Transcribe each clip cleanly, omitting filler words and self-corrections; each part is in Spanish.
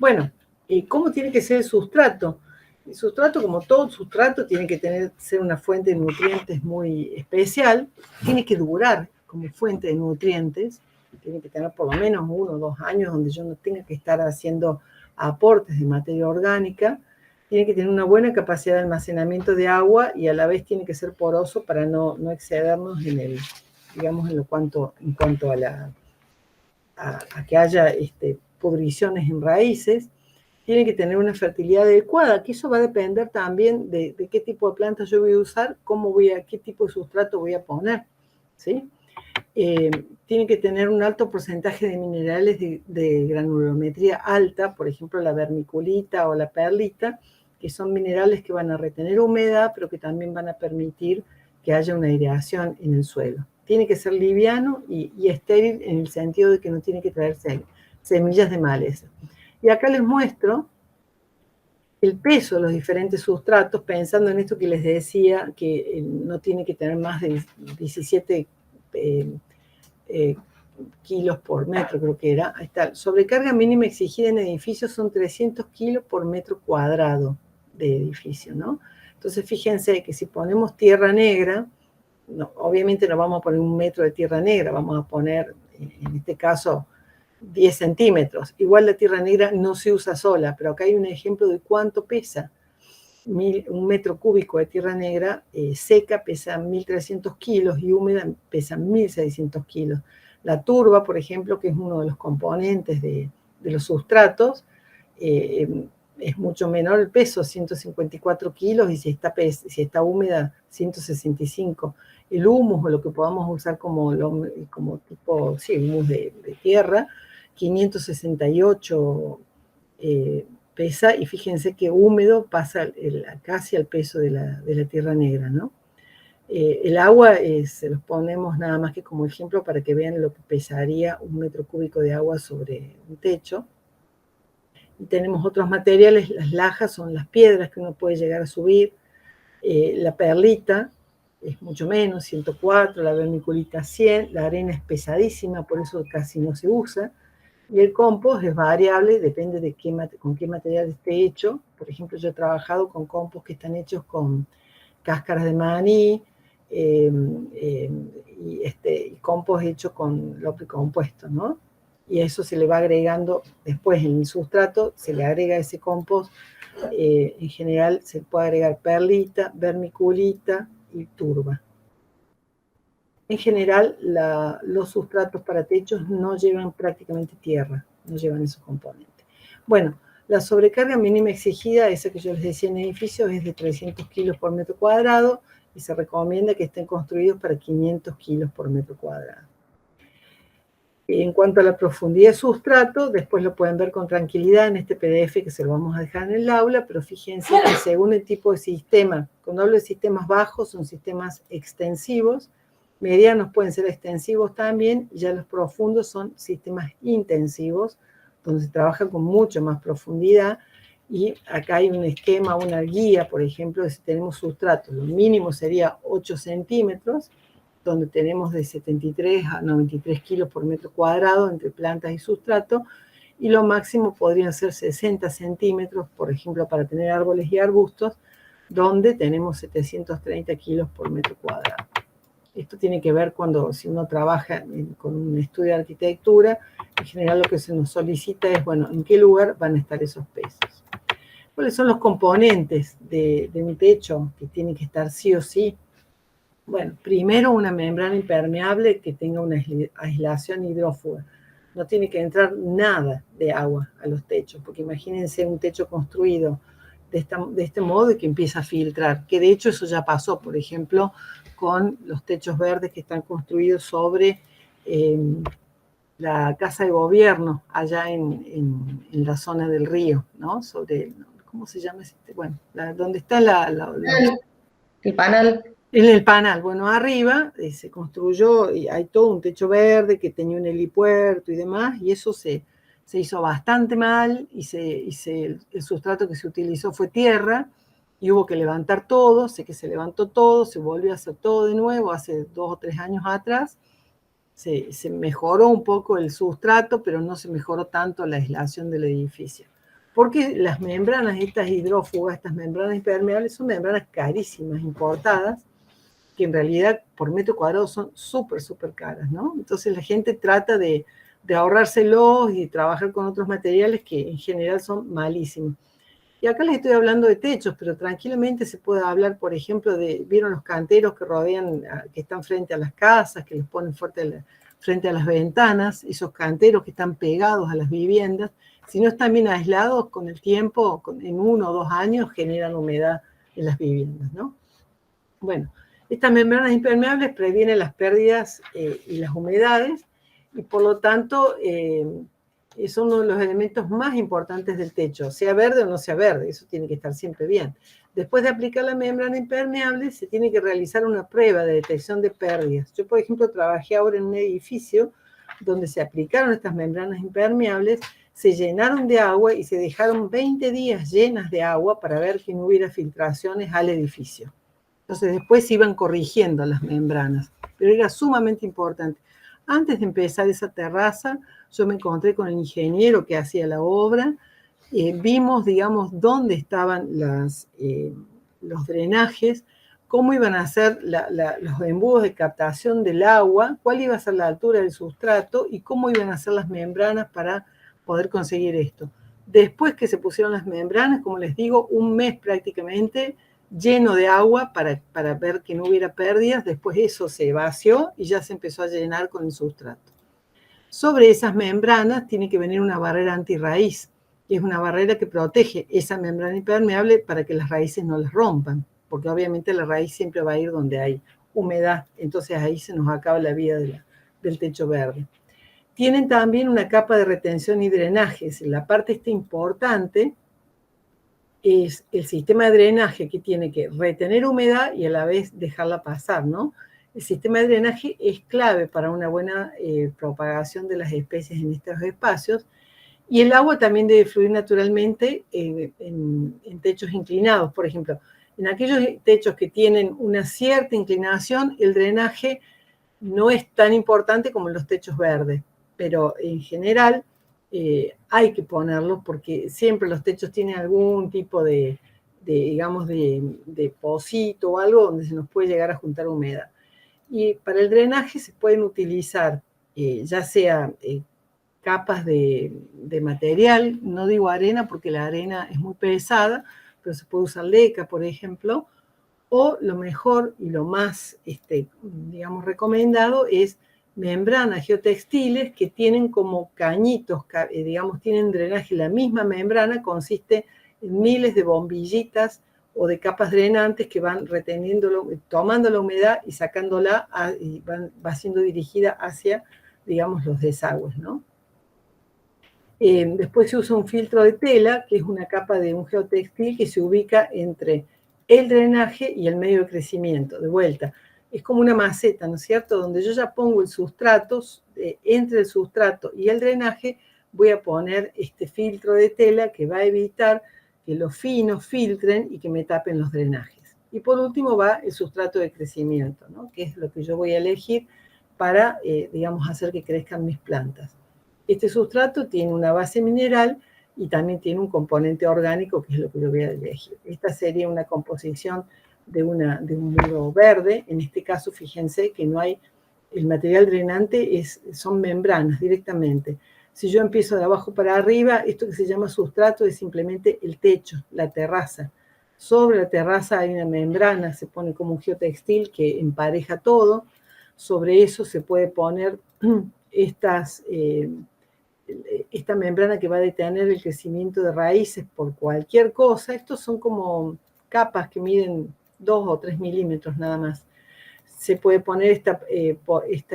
Bueno, ¿cómo tiene que ser el sustrato? El sustrato, como todo sustrato, tiene que ser una fuente de nutrientes muy especial, tiene que durar como fuente de nutrientes, tiene que tener por lo menos 1 o 2 años donde yo no tenga que estar haciendo aportes de materia orgánica, tiene que tener una buena capacidad de almacenamiento de agua y a la vez tiene que ser poroso para no excedernos en el, digamos, en cuanto a que haya pudriciones en raíces. Tiene que tener una fertilidad adecuada, que eso va a depender también de qué tipo de planta yo voy a usar, qué tipo de sustrato voy a poner, ¿sí? Tiene que tener un alto porcentaje de minerales de granulometría alta, por ejemplo la vermiculita o la perlita, que son minerales que van a retener humedad, pero que también van a permitir que haya una aireación en el suelo. Tiene que ser liviano y estéril en el sentido de que no tiene que traer semillas de maleza. Y acá les muestro el peso de los diferentes sustratos, pensando en esto que les decía, que no tiene que tener más de 17 kilos por metro, creo que era. Ahí está. Sobrecarga mínima exigida en edificios son 300 kilos por metro cuadrado de edificio, ¿no? Entonces, fíjense que si ponemos tierra negra, no, obviamente no vamos a poner 1 metro de tierra negra, vamos a poner, en este caso, 10 centímetros. Igual la tierra negra no se usa sola, pero acá hay un ejemplo de cuánto pesa. 1 metro cúbico de tierra negra seca pesa 1.300 kilos y húmeda pesa 1.600 kilos. La turba, por ejemplo, que es uno de los componentes de los sustratos, es mucho menor el peso, 154 kilos, y si está húmeda, 165. El humus, o lo que podamos usar como tipo, sí, humus de tierra, 568 pesa, y fíjense que húmedo pasa casi al peso de la tierra negra, ¿no? El agua se los ponemos nada más que como ejemplo para que vean lo que pesaría 1 metro cúbico de agua sobre un techo. Y tenemos otros materiales, las lajas son las piedras que uno puede llegar a subir, la perlita es mucho menos, 104, la vermiculita 100, la arena es pesadísima, por eso casi no se usa. Y el compost es variable, depende de con qué material esté hecho. Por ejemplo, yo he trabajado con compost que están hechos con cáscaras de maní, y compost hecho con locle compuesto, ¿no? Y eso se le va agregando después en el sustrato, se le agrega ese compost. En general se puede agregar perlita, vermiculita y turba. En general, los sustratos para techos no llevan prácticamente tierra, no llevan esos componentes. Bueno, la sobrecarga mínima exigida, esa que yo les decía en edificios, es de 300 kilos por metro cuadrado y se recomienda que estén construidos para 500 kilos por metro cuadrado. En cuanto a la profundidad de sustrato, después lo pueden ver con tranquilidad en este PDF que se lo vamos a dejar en el aula, pero fíjense que según el tipo de sistema, cuando hablo de sistemas bajos son sistemas extensivos, medianos pueden ser extensivos también, y ya los profundos son sistemas intensivos, donde se trabaja con mucho más profundidad, y acá hay un esquema, una guía, por ejemplo, de si tenemos sustrato, lo mínimo sería 8 centímetros, donde tenemos de 73 a 93 kilos por metro cuadrado entre plantas y sustrato, y lo máximo podrían ser 60 centímetros, por ejemplo, para tener árboles y arbustos, donde tenemos 730 kilos por metro cuadrado. Esto tiene que ver si uno trabaja con un estudio de arquitectura, en general lo que se nos solicita es, bueno, ¿en qué lugar van a estar esos pesos? ¿Cuáles son los componentes de un techo que tienen que estar sí o sí? Bueno, primero una membrana impermeable que tenga una aislación hidrófuga. No tiene que entrar nada de agua a los techos, porque imagínense un techo construido de este modo y que empieza a filtrar, que de hecho eso ya pasó, por ejemplo, con los techos verdes que están construidos sobre la casa de gobierno, allá en la zona del río, ¿no? Sobre, ¿cómo se llama? Bueno, donde está el panal. En el panal, bueno, arriba se construyó, y hay todo un techo verde que tenía un helipuerto y demás, y eso se hizo bastante mal, y el sustrato que se utilizó fue tierra, y hubo que levantar todo, sé que se levantó todo, se volvió a hacer todo de nuevo hace 2 o 3 años atrás, se mejoró un poco el sustrato, pero no se mejoró tanto la aislación del edificio. porque las membranas, estas hidrófugas, estas membranas impermeables, son membranas carísimas, importadas, que en realidad por metro cuadrado son súper, súper caras, ¿no? Entonces la gente trata de ahorrárselos y trabajar con otros materiales que en general son malísimos. Y acá les estoy hablando de techos, pero tranquilamente se puede hablar, por ejemplo, ¿vieron los canteros que rodean, que están frente a las casas, que les ponen frente a las ventanas? Esos canteros que están pegados a las viviendas, si no están bien aislados, con el tiempo, en 1 o 2 años, generan humedad en las viviendas, ¿no? Bueno, estas membranas impermeables previenen las pérdidas y las humedades, y por lo tanto son uno de los elementos más importantes del techo, sea verde o no sea verde, eso tiene que estar siempre bien. Después de aplicar la membrana impermeable, se tiene que realizar una prueba de detección de pérdidas. Yo, por ejemplo, trabajé ahora en un edificio donde se aplicaron estas membranas impermeables, se llenaron de agua y se dejaron 20 días llenas de agua para ver que no hubiera filtraciones al edificio. Entonces después se iban corrigiendo las membranas, pero era sumamente importante. Antes de empezar esa terraza, yo me encontré con el ingeniero que hacía la obra, vimos, digamos, dónde estaban los drenajes, cómo iban a ser los embudos de captación del agua, cuál iba a ser la altura del sustrato y cómo iban a ser las membranas para poder conseguir esto. Después que se pusieron las membranas, como les digo, un mes prácticamente lleno de agua para ver que no hubiera pérdidas, después eso se vació y ya se empezó a llenar con el sustrato. Sobre esas membranas tiene que venir una barrera antirraíz, que es una barrera que protege esa membrana impermeable para que las raíces no las rompan, porque obviamente la raíz siempre va a ir donde hay humedad, entonces ahí se nos acaba la vida del techo verde. Tienen también una capa de retención y drenajes. La parte esta importante es el sistema de drenaje que tiene que retener humedad y a la vez dejarla pasar, ¿no? El sistema de drenaje es clave para una buena propagación de las especies en estos espacios, y el agua también debe fluir naturalmente en techos inclinados. Por ejemplo, en aquellos techos que tienen una cierta inclinación, el drenaje no es tan importante como en los techos verdes, pero en general hay que ponerlos porque siempre los techos tienen algún tipo digamos, de pocito o algo donde se nos puede llegar a juntar humedad. Y para el drenaje se pueden utilizar ya sea capas de material, no digo arena porque la arena es muy pesada, pero se puede usar leca, por ejemplo, o lo mejor y lo más, digamos, recomendado es membranas geotextiles que tienen como cañitos, digamos, tienen drenaje. La misma membrana consiste en miles de bombillitas o de capas drenantes que van reteniéndolo, tomando la humedad y sacándola, y va siendo dirigida hacia, digamos, los desagües, ¿no? Después se usa un filtro de tela, que es una capa de un geotextil que se ubica entre el drenaje y el medio de crecimiento. De vuelta, es como una maceta, ¿no es cierto? Donde yo ya pongo el sustrato, entre el sustrato y el drenaje voy a poner este filtro de tela que va a evitar que los finos filtren y que me tapen los drenajes. Y por último va el sustrato de crecimiento, ¿no? Que es lo que yo voy a elegir para, digamos, hacer que crezcan mis plantas. Este sustrato tiene una base mineral y también tiene un componente orgánico, que es lo que yo voy a elegir. Esta sería una composición de un muro verde. En este caso, fíjense que no hay, el material drenante son membranas directamente. Si yo empiezo de abajo para arriba, esto que se llama sustrato es simplemente el techo, la terraza. Sobre la terraza hay una membrana, se pone como un geotextil que empareja todo. Sobre eso se puede poner esta membrana que va a detener el crecimiento de raíces por cualquier cosa. Estos son como capas que miden 2 o 3 milímetros nada más. Se puede poner esta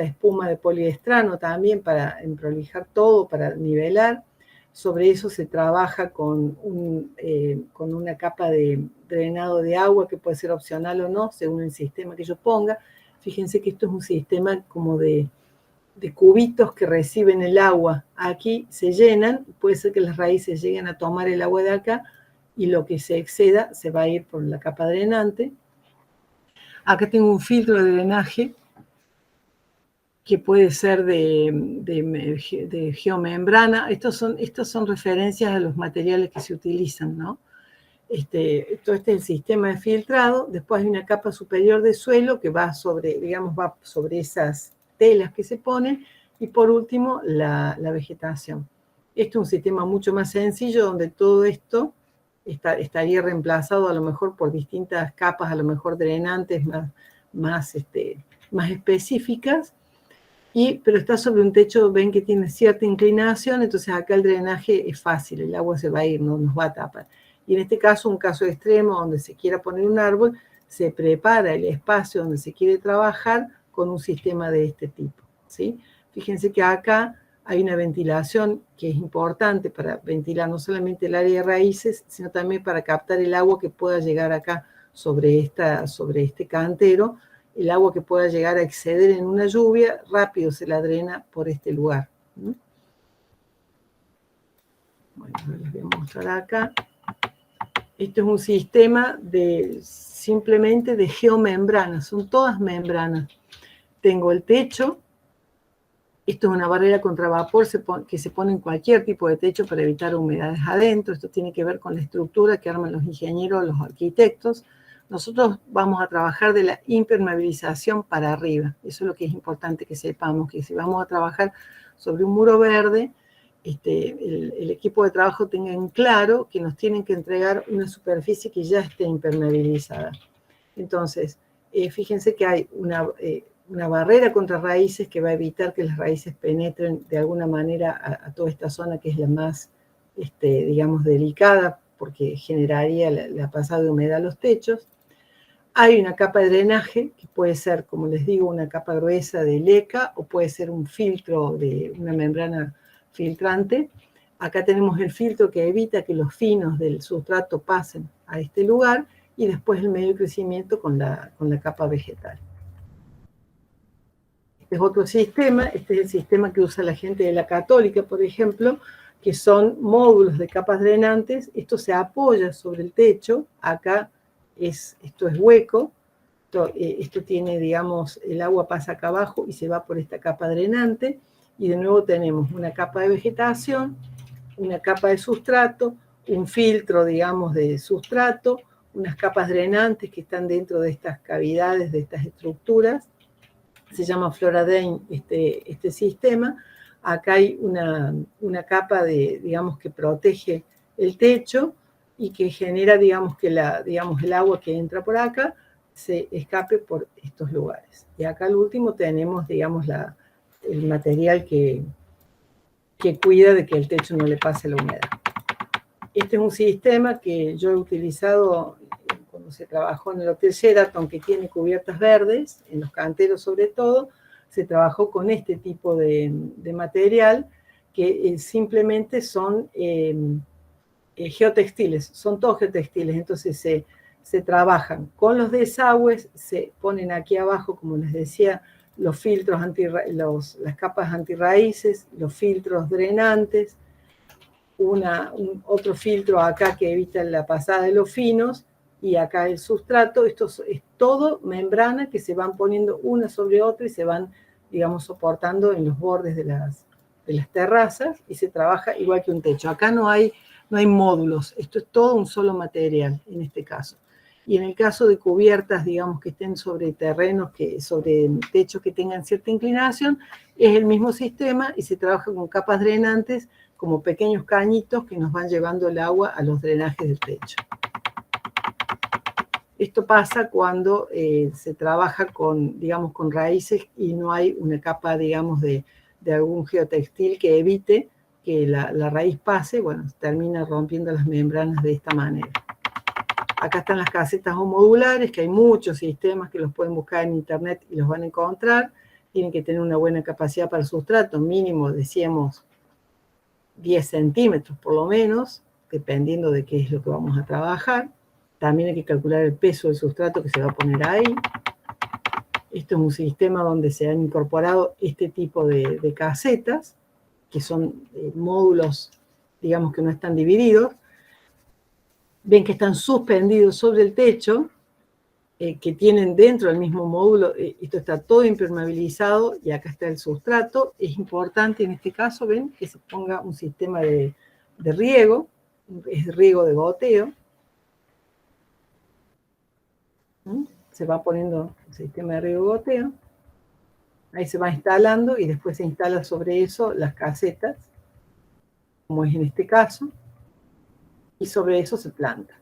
espuma de poliestrano también para emprolijar todo, para nivelar. Sobre eso se trabaja con una capa de drenado de agua que puede ser opcional o no, según el sistema que yo ponga. Fíjense que esto es un sistema como de cubitos que reciben el agua. Aquí se llenan, puede ser que las raíces lleguen a tomar el agua de acá y lo que se exceda se va a ir por la capa drenante. Acá tengo un filtro de drenaje que puede ser de geomembrana. Estas son referencias a los materiales que se utilizan, ¿no? Todo este es el sistema de filtrado. Después hay una capa superior de suelo que va sobre, va sobre esas telas que se ponen, y por último la vegetación. Este es un sistema mucho más sencillo, donde todo esto estaría reemplazado a lo mejor por distintas capas, a lo mejor drenantes más específicas, pero está sobre un techo, ven que tiene cierta inclinación, entonces acá el drenaje es fácil, el agua se va a ir, no nos va a tapar. Y en este caso, un caso extremo donde se quiera poner un árbol, se prepara el espacio donde se quiere trabajar con un sistema de este tipo, ¿sí? Fíjense que acá hay una ventilación que es importante para ventilar no solamente el área de raíces, sino también para captar el agua que pueda llegar acá sobre este cantero. El agua que pueda llegar a exceder en una lluvia, rápido se la drena por este lugar. Bueno, les voy a mostrar acá. Este es un sistema simplemente de geomembranas, son todas membranas. Tengo el techo. Esto es una barrera contra vapor que se pone en cualquier tipo de techo para evitar humedades adentro. Esto tiene que ver con la estructura que arman los ingenieros, los arquitectos. Nosotros vamos a trabajar de la impermeabilización para arriba. Eso es lo que es importante que sepamos, que si vamos a trabajar sobre un muro verde, el equipo de trabajo tenga en claro que nos tienen que entregar una superficie que ya esté impermeabilizada. Entonces, fíjense que hay una barrera contra raíces que va a evitar que las raíces penetren de alguna manera a toda esta zona que es la más, delicada, porque generaría la pasada de humedad a los techos. Hay una capa de drenaje, que puede ser, como les digo, una capa gruesa de leca, o puede ser un filtro de una membrana filtrante. Acá tenemos el filtro que evita que los finos del sustrato pasen a este lugar, y después el medio crecimiento con la capa vegetal. Este es otro sistema, este es el sistema que usa la gente de la Católica, por ejemplo, que son módulos de capas drenantes. Esto se apoya sobre el techo, acá esto es hueco, esto tiene, el agua pasa acá abajo y se va por esta capa drenante, y de nuevo tenemos una capa de vegetación, una capa de sustrato, un filtro, de sustrato, unas capas drenantes que están dentro de estas cavidades, de estas estructuras. Se llama Floradrain este sistema. Acá hay una capa que protege el techo y que genera, que el agua que entra por acá se escape por estos lugares. Y acá al último tenemos, el material que cuida de que el techo no le pase la humedad. Este es un sistema que yo he utilizado cuando se trabajó en el Hotel Sheraton, que tiene cubiertas verdes, en los canteros sobre todo. Se trabajó con este tipo de material, que simplemente son geotextiles, son todos geotextiles. Entonces se trabajan con los desagües, se ponen aquí abajo, como les decía, los filtros las capas antirraíces, los filtros drenantes, otro filtro acá que evita la pasada de los finos, y acá el sustrato. Esto es todo membrana que se van poniendo una sobre otra y se van, soportando en los bordes de las terrazas, y se trabaja igual que un techo. Acá no hay módulos, esto es todo un solo material en este caso. Y en el caso de cubiertas, que estén sobre terrenos, sobre techos que tengan cierta inclinación, es el mismo sistema, y se trabaja con capas drenantes como pequeños cañitos que nos van llevando el agua a los drenajes del techo. Esto pasa cuando se trabaja con raíces y no hay una capa, de algún geotextil que evite que la raíz pase. Bueno, termina rompiendo las membranas de esta manera. Acá están las casetas homodulares, que hay muchos sistemas que los pueden buscar en internet y los van a encontrar. Tienen que tener una buena capacidad para el sustrato, mínimo, decíamos, 10 centímetros por lo menos, dependiendo de qué es lo que vamos a trabajar. También hay que calcular el peso del sustrato que se va a poner ahí. Esto es un sistema donde se han incorporado este tipo de casetas, que son módulos, que no están divididos. Ven que están suspendidos sobre el techo, que tienen dentro del mismo módulo, esto está todo impermeabilizado y acá está el sustrato. Es importante en este caso, ven, que se ponga un sistema de riego, es riego de goteo. Se va poniendo el sistema de riego de goteo. Ahí se va instalando y después se instala sobre eso las casetas, como es en este caso, y sobre eso se planta.